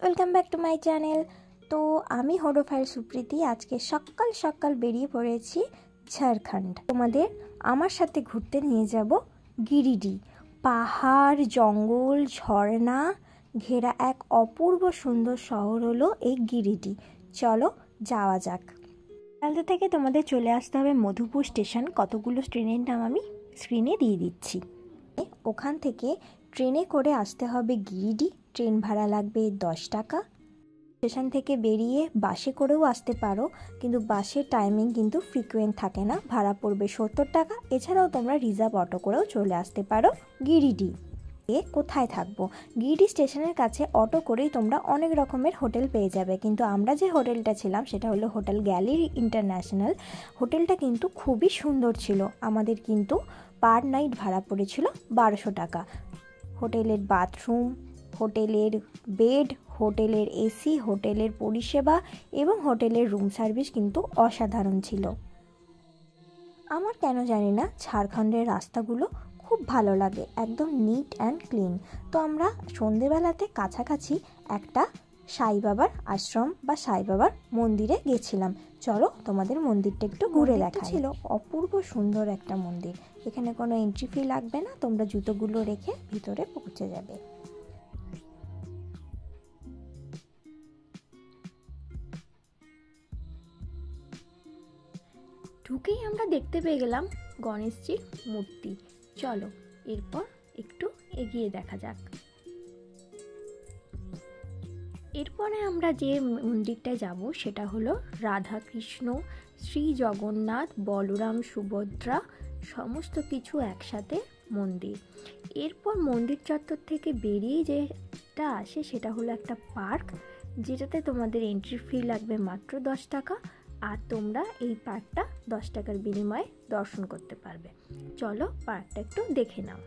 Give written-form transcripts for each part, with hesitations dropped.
Welcome back to my channel. তো আমি হরোফাইল সুপ্রীতি আজকে সকাল সকাল বেরিয়ে পড়েছি ঝাড়খণ্ড। তোমাদের আমার সাথে ঘুরতে নিয়ে যাব গিরিডি। পাহাড়, জঙ্গল, ঝর্ণা ঘেরা এক অপূর্ব সুন্দর শহর হলো এই গিরিডি। চলো যাওয়া যাক। শিয়ালদা থেকে তোমাদের চলে আসতে হবে মধুপুর স্টেশন। কতগুলো ট্রেনের নাম আমি স্ক্রিনে দিয়ে দিচ্ছি। ওখান থেকে ট্রেনে করে আসতে হবে গিরিডি। ট্রেন ভাড়া লাগবে 10 টাকা। স্টেশন থেকে বেরিয়ে বাসে করেও আসতে পারো, কিন্তু বাসের টাইমিং কিন্তু ফ্রিকুয়েন্ট থাকে না, ভাড়া পড়বে 70 টাকা। এছাড়াও তোমরা রিজার্ভ অটো করেও চলে আসতে পারো গিরিডি। কোথায় থাকবো? গিরিডি স্টেশনের কাছে অটো করেই তোমরা অনেক রকমের হোটেল পেয়ে যাবে, কিন্তু আমরা যে হোটেলটা ছিলাম সেটা হলো হোটেল গ্যালারি ইন্টারন্যাশনাল। হোটেলটা কিন্তু খুবই সুন্দর ছিল। আমাদের কিন্তু পার নাইট ভাড়া পড়েছিল 1200 টাকা। হোটেলের বাথরুম, হোটেলের বেড, হোটেলের এসি, হোটেলের পরিষেবা এবং হোটেলের রুম সার্ভিস কিন্তু অসাধারণ ছিল। আমার কেন জানি না ঝাড়খণ্ডের রাস্তাগুলো খুব ভালো লাগে, একদম নিট অ্যান্ড ক্লিন। তো আমরা সন্ধেবেলাতে কাছাকাছি একটা সাই বাবার আশ্রম বা সাই বাবার মন্দিরে গেছিলাম। চলো তোমাদের মন্দিরটা একটু ঘুরে দেখা। ছিল অপূর্ব সুন্দর একটা মন্দির। এখানে কোনো এন্ট্রি ফি লাগবে না, তোমরা জুতোগুলো রেখে ভিতরে পৌঁছে যাবে। ঢুকেই আমরা দেখতে পেয়ে গেলাম গণেশজির মূর্তি। চলো এরপর একটু এগিয়ে দেখা যাক। এরপরে আমরা যে মন্দিরটায় যাব সেটা হলো রাধা কৃষ্ণ, শ্রী জগন্নাথ, বলরাম, সুভদ্রা সমস্ত কিছু একসাথে মন্দির। এরপর মন্দির চত্বর থেকে বেরিয়ে যেটা আসে সেটা হলো একটা পার্ক, যেটাতে তোমাদের এন্ট্রি ফি লাগবে মাত্র 10 টাকা। আর তোমরা এই পার্কটা 10 টাকার বিনিময়ে দর্শন করতে পারবে। চলো পার্কটা একটু দেখে নাও।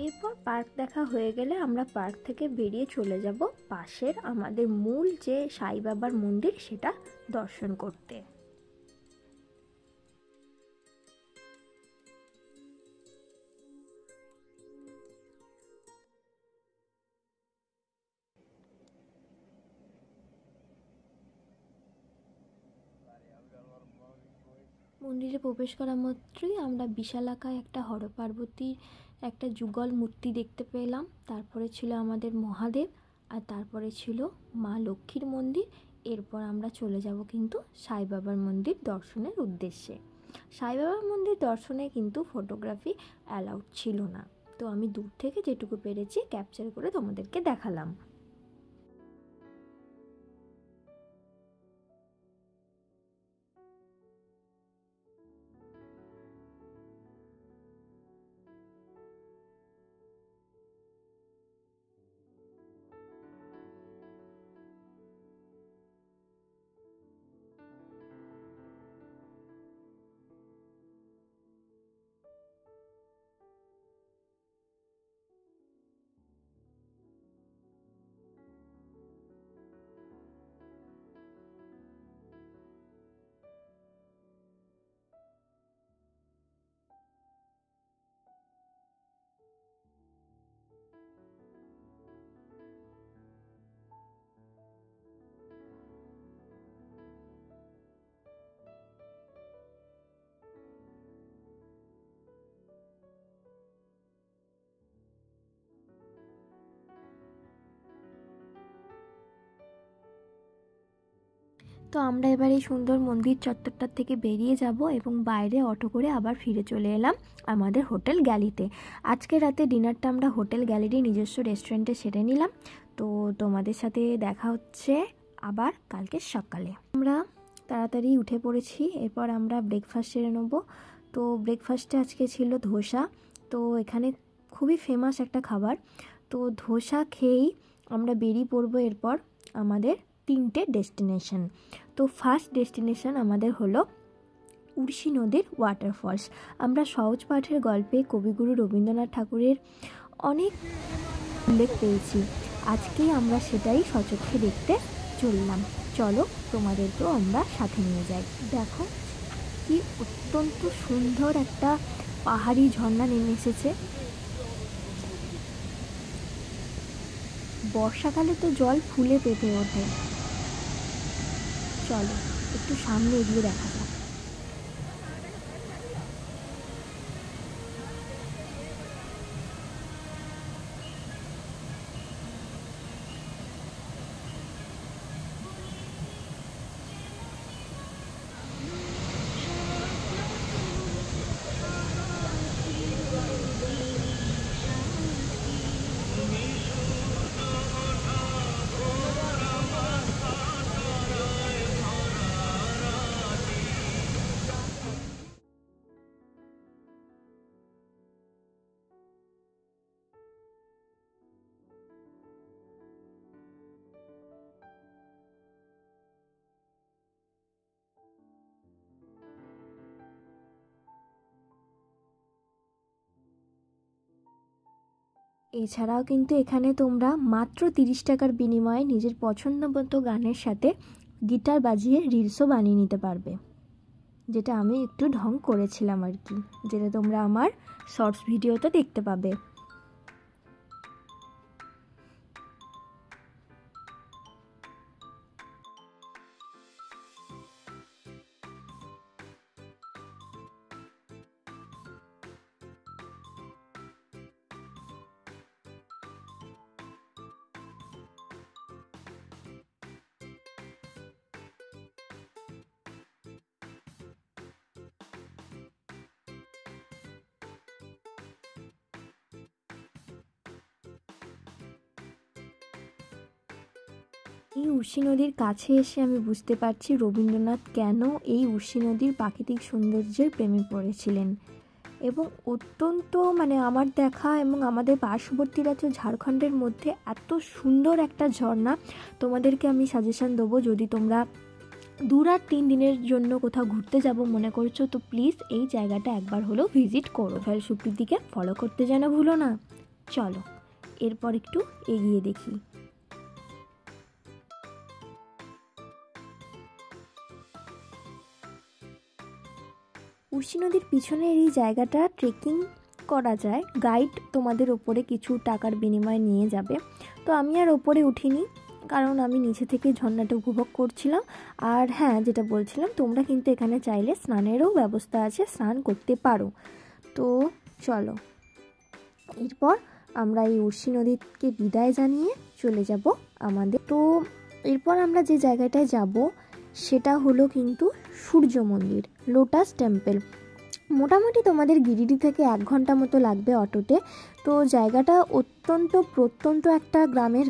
এরপর পার্ক দেখা হয়ে গেলে আমরা পার্ক থেকে বেরিয়ে চলে যাব পাশের আমাদের মূল যে সাই বাবার মন্দির সেটা দর্শন করতে। মন্দিরে প্রবেশ করা মাত্রই আমরা বিশালাকায় একটা হরপার্বতীর একটা যুগল মূর্তি দেখতে পেলাম। তারপরে ছিল আমাদের মহাদেব, আর তারপরে ছিল মা লক্ষ্মীর মন্দির। এরপর আমরা চলে যাব কিন্তু সাই বাবার মন্দির দর্শনের উদ্দেশ্যে। সাই বাবার মন্দির দর্শনে কিন্তু ফটোগ্রাফি অ্যালাউড ছিল না, তো আমি দূর থেকে যেটুকু পেরেছি ক্যাপচার করে তোমাদেরকে দেখালাম। তো আমরা এবার এই সুন্দর মন্দির চত্বরটার থেকে বেরিয়ে যাব এবং বাইরে অটো করে আবার ফিরে চলে এলাম আমাদের হোটেল গ্যালারিতে। আজকে রাতে ডিনারটা আমরা হোটেল গ্যালারি নিজস্ব রেস্টুরেন্টে সেরে নিলাম। তো তোমাদের সাথে দেখা হচ্ছে আবার কালকে সকালে। আমরা তাড়াতাড়ি উঠে পড়েছি, এরপর আমরা ব্রেকফাস্ট সেরে নেব। তো ব্রেকফাস্টে আজকে ছিল ধোসা। তো এখানে খুবই ফেমাস একটা খাবার। তো ধোসা খেয়েই আমরা বেরিয়ে পড়বো এরপর আমাদের 3টে ডেস্টিনেশন। তো ফার্স্ট ডেস্টিনেশন আমাদের হলো উড়শি নদীর ওয়াটারফলস। আমরা সহজ পাঠের গল্পে কবিগুরু রবীন্দ্রনাথ ঠাকুরের অনেক উল্লেখ পেয়েছি। আজকেই আমরা সেটাই সচক্ষে দেখতে চললাম। চলো তোমাদেরকেও আমরা সাথে নিয়ে যাই। দেখো কি অত্যন্ত সুন্দর একটা পাহাড়ি ঝর্ণা নেমে এসেছে। বর্ষাকালে তো জল ফুলে পেঁপে ওঠে। চলো একটু সামনে এগিয়ে দেখা যাক। এছাড়াও কিন্তু এখানে তোমরা মাত্র 30 টাকার বিনিময়ে নিজের পছন্দ মতো গানের সাথে গিটার বাজিয়ে রিলসও বানিয়ে নিতে পারবে, যেটা আমি একটু ঢং করেছিলাম আর কি, যেটা তোমরা আমার শর্টস ভিডিওতে দেখতে পাবে। এই উর্শী নদীর কাছে এসে আমি বুঝতে পারছি রবীন্দ্রনাথ কেন এই উর্শী নদীর প্রাকৃতিক সৌন্দর্যের প্রেমে পড়েছিলেন। এবং অত্যন্ত আমার দেখা এবং আমাদের পার্শ্ববর্তী রাজ্য ঝাড়খণ্ডের মধ্যে এত সুন্দর একটা ঝর্ণা, তোমাদেরকে আমি সাজেশন দেবো, যদি তোমরা 2 আর 3 দিনের জন্য কোথাও ঘুরতে যাব মনে করছো তো প্লিজ এই জায়গাটা একবার হলেও ভিজিট করো। ফেল সুপ্রীতিকে ফলো করতে যেন ভুলো না। চলো এরপর একটু এগিয়ে দেখি। উর্শী নদীর পিছনের এই জায়গাটা ট্রেকিং করা যায়, গাইড তোমাদের ওপরে কিছু টাকার বিনিময়ে নিয়ে যাবে। তো আমি আর ওপরে উঠিনি, কারণ আমি নিচে থেকে ঝর্ণাটা উপভোগ করছিলাম। আর হ্যাঁ, যেটা বলছিলাম, তোমরা কিন্তু এখানে চাইলে স্নানেরও ব্যবস্থা আছে, স্নান করতে পারো। তো চলো এরপর আমরা এই উর্শী নদীকে বিদায় জানিয়ে চলে যাব আমাদের। তো এরপর আমরা যে জায়গাটায় যাব সেটা হলো কিন্তু সূর্য মন্দির, লোটাস টেম্পল। মোটামুটি তোমাদের গিরিডি থেকে 1 ঘন্টা মতো লাগবে অটোতে। তো জায়গাটা অত্যন্ত প্রত্যন্ত একটা গ্রামের,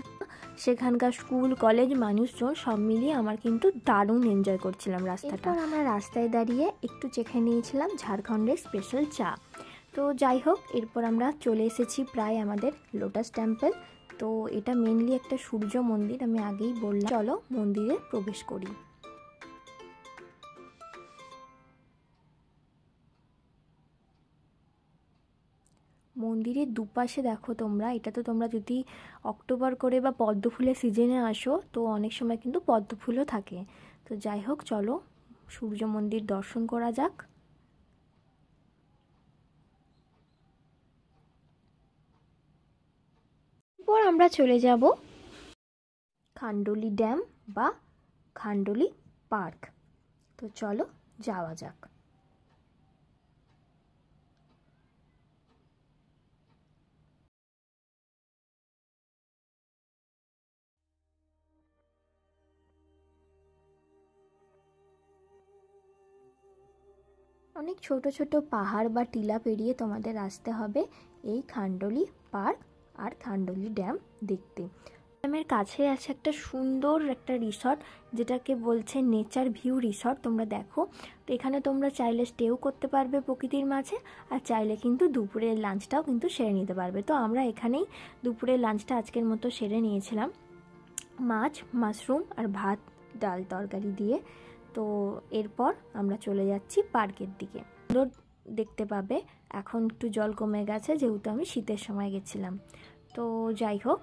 সেখানকার স্কুল কলেজ মানুষজন সব মিলিয়ে আমার কিন্তু দারুণ এনজয় করছিলাম রাস্তাটা। আমরা রাস্তায় দাঁড়িয়ে একটু চেখে নিয়েছিলাম ঝাড়খণ্ডের স্পেশাল চা। তো যাই হোক, এরপর আমরা চলে এসেছি প্রায় আমাদের লোটাস টেম্পল। তো এটা মেনলি একটা সূর্য মন্দির, আমি আগেই বললাম। চলো মন্দিরে প্রবেশ করি। মন্দিরের দুপাশে দেখো তোমরা, এটা তো তোমরা যদি অক্টোবর করে বা পদ্ম ফুলের সিজনে আসো তো অনেক সময় কিন্তু পদ্ম ফুলও থাকে। তো যাই হোক, চলো সূর্য মন্দির দর্শন করা যাক। এরপর আমরা চলে যাব খান্ডোলি ড্যাম বা খান্ডোলি পার্ক। তো চলো যাওয়া যাক। অনেক ছোট ছোট পাহাড় বা টিলা পেরিয়ে তোমাদের আসতে হবে এই খান্ডোলি পার্ক আর খান্ডোলি ড্যাম দেখতে। ড্যামের কাছে আছে একটা সুন্দর একটা রিসর্ট, যেটাকে বলছে নেচার ভিউ রিসর্ট। তোমরা দেখো, তো এখানে তোমরা চাইলে স্টেও করতে পারবে প্রকৃতির মাঝে, আর চাইলে কিন্তু দুপুরের লাঞ্চটাও কিন্তু সেরে নিতে পারবে। তো আমরা এখানেই দুপুরের লাঞ্চটা আজকের মতো সেরে নিয়েছিলাম, মাছ, মাশরুম আর ভাত, ডাল তরকারি দিয়ে। তো এরপর আমরা চলে যাচ্ছি পার্কের দিকে। সুন্দর দেখতে পাবে, এখন একটু জল কমে গেছে যেহেতু আমি শীতের সময় গেছিলাম। তো যাই হোক,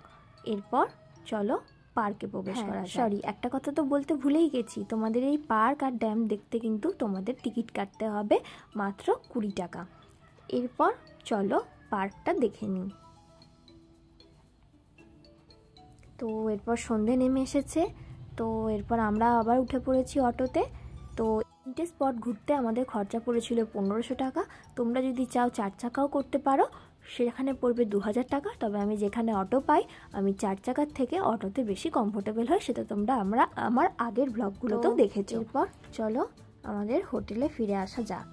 এরপর চলো পার্কে প্রবেশ করা। সরি, একটা কথা তো বলতে ভুলেই গেছি, তোমাদের এই পার্ক আর ড্যাম দেখতে কিন্তু তোমাদের টিকিট কাটতে হবে মাত্র 20 টাকা। এরপর চলো পার্কটা দেখে নিই। তো এরপর সন্ধে নেমে এসেছে, তো এরপর আমরা আবার উঠে পড়েছি অটোতে। তো 3টে স্পট ঘুরতে আমাদের খরচা পড়েছিল 1500 টাকা। তোমরা যদি চাও 4 চাকাও করতে পারো, সেখানে পড়বে 2000 টাকা। তবে আমি যেখানে অটো পাই, আমি 4 চাকার থেকে অটোতে বেশি কমফোর্টেবল হয়, সেটা তোমরা আমার আগের ব্লগগুলোতেও দেখেছো। এরপর চলো আমাদের হোটেলে ফিরে আসা যাক,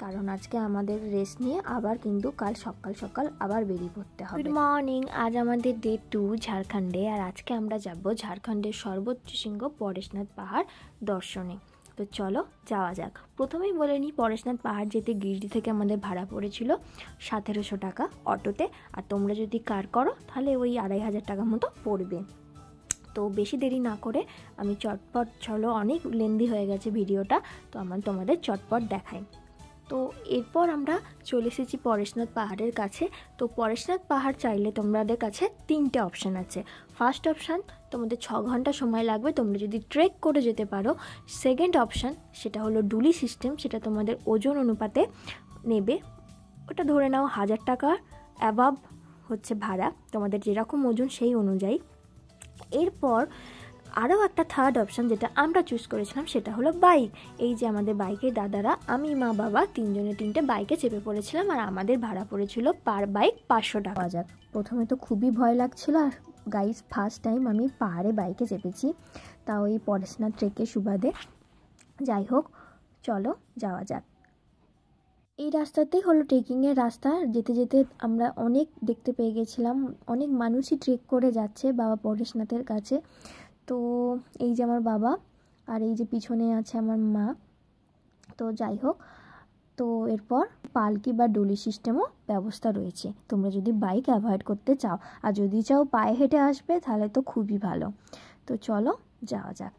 কারণ আজকে আমাদের রেস্ট নিয়ে আবার কিন্তু কাল সকাল সকাল আবার বেরিয়ে পড়তে হবে। গুড মর্নিং, আজ আমাদের ডে 2 ঝাড়খণ্ডে, আর আজকে আমরা যাব ঝাড়খণ্ডের সর্বোচ্চ শৃঙ্গ পরেশনাথ পাহাড় দর্শনে। তো চলো যাওয়া যাক। প্রথমেই বলে নিই, পরেশনাথ পাহাড় যেতে গিরিডি থেকে আমাদের ভাড়া পড়েছিল 1700 টাকা অটোতে, আর তোমরা যদি কার করো তাহলে ওই 2500 টাকা মতো পড়বে। তো বেশি দেরি না করে আমি চটপট, চলো অনেক লেন্দি হয়ে গেছে ভিডিওটা, তো তোমাদের চটপট দেখাই। তো এরপর আমরা চলে এসেছি পরেশনাথ পাহাড়ের কাছে। তো পরেশনাথ পাহাড় চাইলে তোমাদের কাছে 3টে অপশান আছে। ফার্স্ট অপশান, তোমাদের 6 ঘন্টা সময় লাগবে তোমরা যদি ট্রেক করে যেতে পারো। সেকেন্ড অপশান, সেটা হলো ডুলি সিস্টেম, সেটা তোমাদের ওজন অনুপাতে নেবে, ওটা ধরে নাও 1000 টাকা অ্যাবাভ হচ্ছে ভাড়া, তোমাদের যেরকম ওজন সেই অনুযায়ী। এরপর আরও একটা থার্ড অপশান যেটা আমরা চুজ করেছিলাম, সেটা হলো বাইক। এই যে আমাদের বাইকের দাদারা, আমি, মা, বাবা 3জনে 3টে বাইকে চেপে পড়েছিলাম, আর আমাদের ভাড়া পড়েছিল পার বাইক 500 টাকা। যাক, প্রথমে তো খুবই ভয় লাগছিল, আর গাইস ফার্স্ট টাইম আমি পাহাড়ে বাইকে চেপেছি, তাও এই পরেশনাথ ট্রেকের সুবাদে। যাই হোক, চলো যাওয়া যাক। এই রাস্তাতেই হলো ট্রেকিংয়ের রাস্তা। যেতে যেতে আমরা অনেক দেখতে পেয়ে গেছিলাম, অনেক মানুষই ট্রেক করে যাচ্ছে বাবা পরেশনাথের কাছে। তো এই যে আমার বাবা, আর এই যে পিছনে আছে আমার মা। তো যাই হোক, তো এরপর পালকি বা ডলি সিস্টেমও ব্যবস্থা রয়েছে তোমরা যদি বাইক অ্যাভয়েড করতে চাও, আর যদি চাও পায়ে হেঁটে আসবে তাহলে তো খুবই ভালো। তো চলো যাওয়া যাক।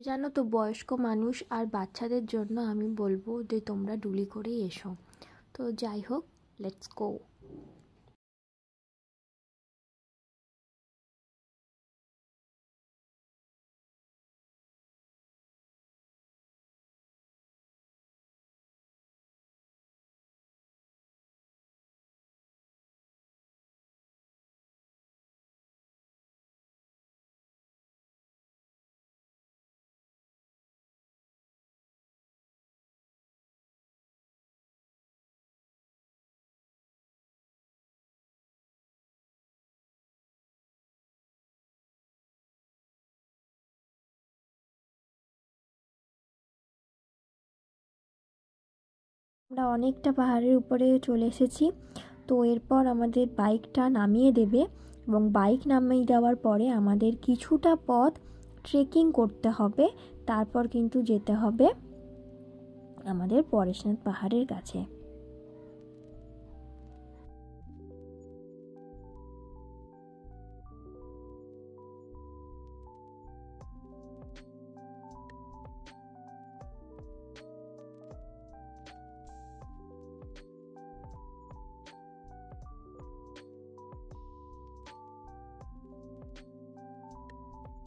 জানো তো, বয়স্ক মানুষ আর বাচ্চাদের জন্য আমি বলবো যে তোমরা ডুলি করেই এসো। তো যাই হোক, লেটস গো। আমরা অনেকটা পাহাড়ের উপরে চলে এসেছি। তো এরপর আমাদের বাইকটা নামিয়ে দেবে, এবং বাইক নামিয়ে দেওয়ার পরে আমাদের কিছুটা পথ ট্রেকিং করতে হবে, তারপর কিন্তু যেতে হবে আমাদের পরেশনাথ পাহাড়ের কাছে।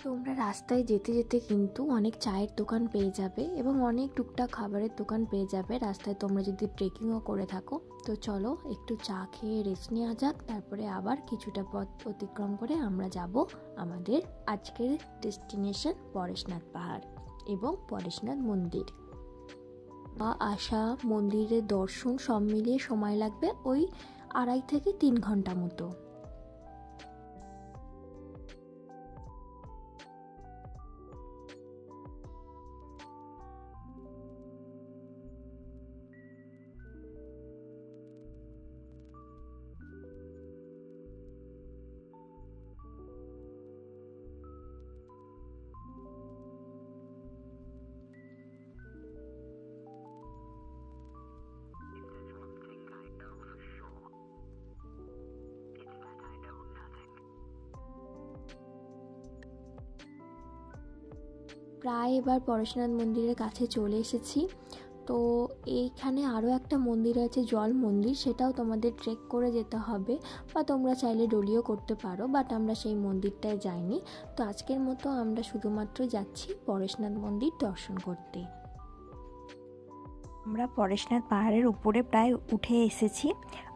তোমরা রাস্তায় যেতে যেতে কিন্তু অনেক চায়ের দোকান পেয়ে যাবে, এবং অনেক টুকটাক খাবারের দোকান পেয়ে যাবে রাস্তায়, তোমরা যদি ট্রেকিংও করে থাকো। তো চলো একটু চা খেয়ে রেস্ট নেওয়া যাক, তারপরে আবার কিছুটা পথ অতিক্রম করে আমরা যাব আমাদের আজকের ডেস্টিনেশন পরেশনাথ পাহাড় এবং পরেশনাথ মন্দির। বা আসা, মন্দিরের দর্শন সব মিলিয়ে সময় লাগবে ওই 2.5 থেকে 3 ঘন্টা মতো। প্রায় এবার পরেশনাথ মন্দিরের কাছে চলে এসেছি। তো এইখানে আরও একটা মন্দির আছে, জল মন্দির, সেটাও তোমাদের ট্রেক করে যেতে হবে, বা তোমরা চাইলে ডলিও করতে পারো, বাট আমরা সেই মন্দিরটায় যাইনি। তো আজকের মতো আমরা শুধুমাত্র যাচ্ছি পরেশনাথ মন্দির দর্শন করতে। আমরা পরেশনাথ পাহাড়ের উপরে প্রায় উঠে এসেছি,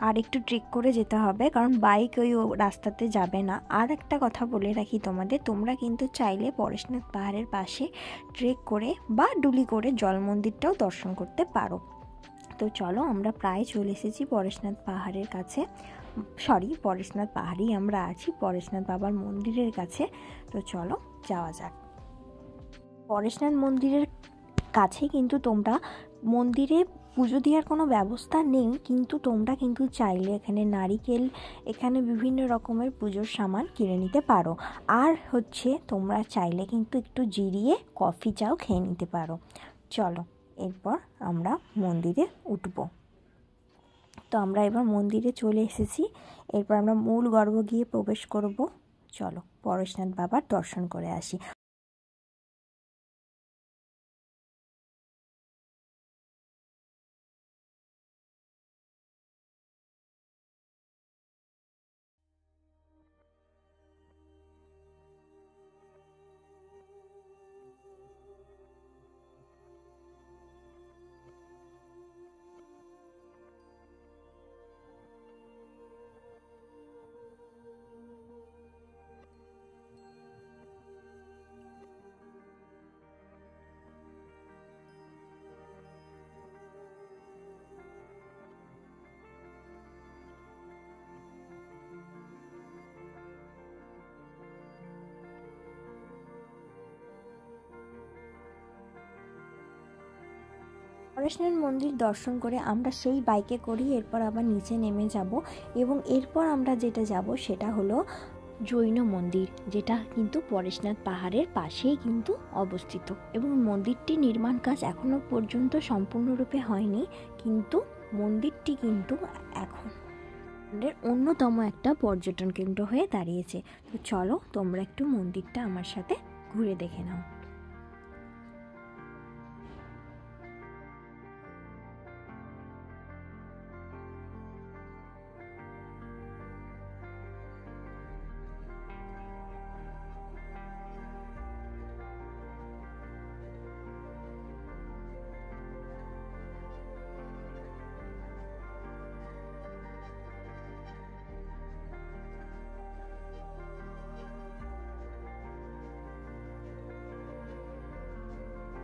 আর একটু ট্রেক করে যেতে হবে, কারণ বাইক ওই রাস্তাতে যাবে না। আর একটা কথা বলে রাখি তোমাদের, তোমরা কিন্তু চাইলে পরেশনাথ পাহাড়ের পাশে ট্রেক করে বা ডুলি করে জল মন্দিরটাও দর্শন করতে পারো। তো চলো, আমরা প্রায় চলে এসেছি পরেশনাথ পাহাড়ের কাছে, পরেশনাথ পাহাড়েই আমরা আছি, পরেশনাথ বাবার মন্দিরের কাছে। তো চলো যাওয়া যাক। পরেশনাথ মন্দিরের কাছে কিন্তু তোমরা মন্দিরে পুজো দেওয়ার কোনো ব্যবস্থা নেই, কিন্তু তোমরা কিন্তু চাইলে এখানে নারিকেল, এখানে বিভিন্ন রকমের পুজোর সামান কিনে নিতে পারো। আর হচ্ছে তোমরা চাইলে কিন্তু একটু জিরিয়ে কফি চাও খেয়ে নিতে পারো। চলো এরপর আমরা মন্দিরে উঠব। তো আমরা এবার মন্দিরে চলে এসেছি, এরপর আমরা মূল গর্ভ গিয়ে প্রবেশ করব। চলো পরেশনাথ বাবার দর্শন করে আসি। পরেশনাথ মন্দির দর্শন করে আমরা সেই বাইকে করি এরপর আবার নিচে নেমে যাব, এবং এরপর আমরা যেটা যাব সেটা হলো জৈন মন্দির, যেটা কিন্তু পরেশনাথ পাহাড়ের পাশেই কিন্তু অবস্থিত। এবং মন্দিরটির নির্মাণ কাজ এখনো পর্যন্ত সম্পূর্ণরূপে হয়নি, কিন্তু মন্দিরটি কিন্তু এখন অন্যতম একটা পর্যটন কেন্দ্র হয়ে দাঁড়িয়েছে। তো চলো তোমরা একটু মন্দিরটা আমার সাথে ঘুরে দেখে নাও।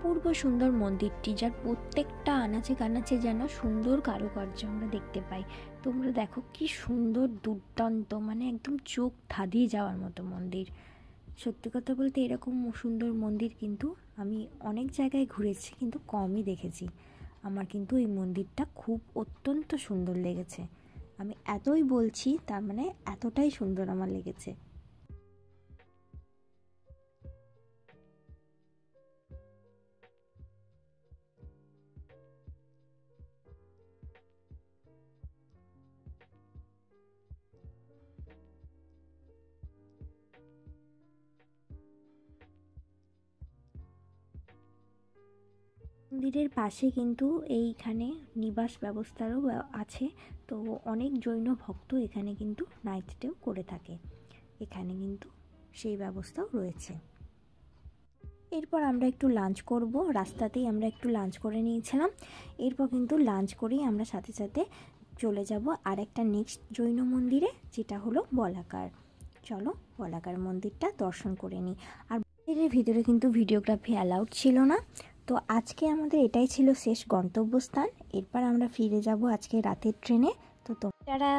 অপূর্ব সুন্দর মন্দিরটি, যার প্রত্যেকটা আনাচে কানাচে যেন সুন্দর কারুকার্য আমরা দেখতে পাই। তোমরা দেখো কি সুন্দর, দুর্দান্ত, মানে একদম চোখ ধাঁধিয়ে যাওয়ার মতো মন্দির। সত্যি কথা বলতে এরকম সুন্দর মন্দির কিন্তু আমি অনেক জায়গায় ঘুরেছি, কিন্তু কমই দেখেছি। আমার কিন্তু এই মন্দিরটা খুব অত্যন্ত সুন্দর লেগেছে। আমি এতই বলছি, তার মানে এতটাই সুন্দর আমার লেগেছে। মন্দিরের পাশে কিন্তু এইখানে নিবাস ব্যবস্থারও আছে। তো অনেক জৈন ভক্ত এখানে কিন্তু নাইট স্টেও করে থাকে, এখানে কিন্তু সেই ব্যবস্থাও রয়েছে। এরপর আমরা একটু লাঞ্চ করব, রাস্তাতেই আমরা একটু লাঞ্চ করে নিয়েছিলাম। এরপর কিন্তু লাঞ্চ করেই আমরা সাথে সাথে চলে যাব আর একটা নেক্সট জৈন মন্দিরে, যেটা হলো বলাকার। চলো বলাকার মন্দিরটা দর্শন করে নিই। আর মন্দিরের ভিতরে কিন্তু ভিডিওগ্রাফি অ্যালাউড ছিল না। তো আজকে আমাদের এটাই ছিল শেষ গন্তব্যস্থান। এরপর আমরা ফিরে যাব আজকে রাতের ট্রেনে। তো তোমরা